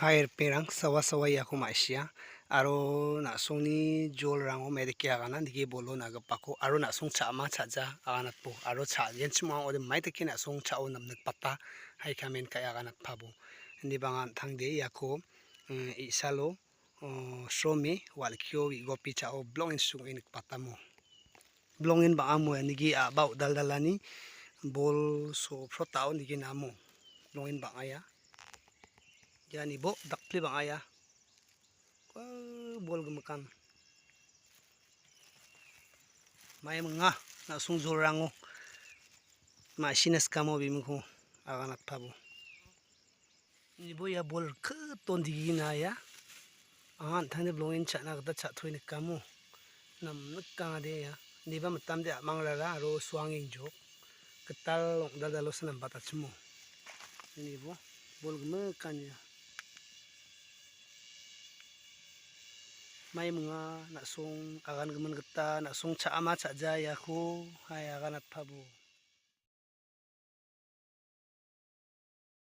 Hai perang sawa-sawa yaku maisya aro nasung ni jol rango medike agana digi bolo nagapako aro nasung chama chaja aganat po aro cha yen chuma ode maiteki nasung chao namnak pata hai kamen kaya aganat pabo ni bangan thangde yako isalo shome walkyo gopi chao blong insung inik patamo blong in ba amo nigi abau daldalani bol so protao nigi namo blong in ba aya yani bo dakli bang aya bol gemakan may mga nasung zorango ma sinas kamo bimko aganat pabo ni bo ya bol ke ton digina ya an thane blongin chana gata cha thoine kamo nam nakka de ya ni ba matam de mangrara ro swanging jok ketal long dadalo sanam batachmo ni bo bol gemakan ya may mga nasung agan gaman gata nasung chama chaja yaku hay aganat pabo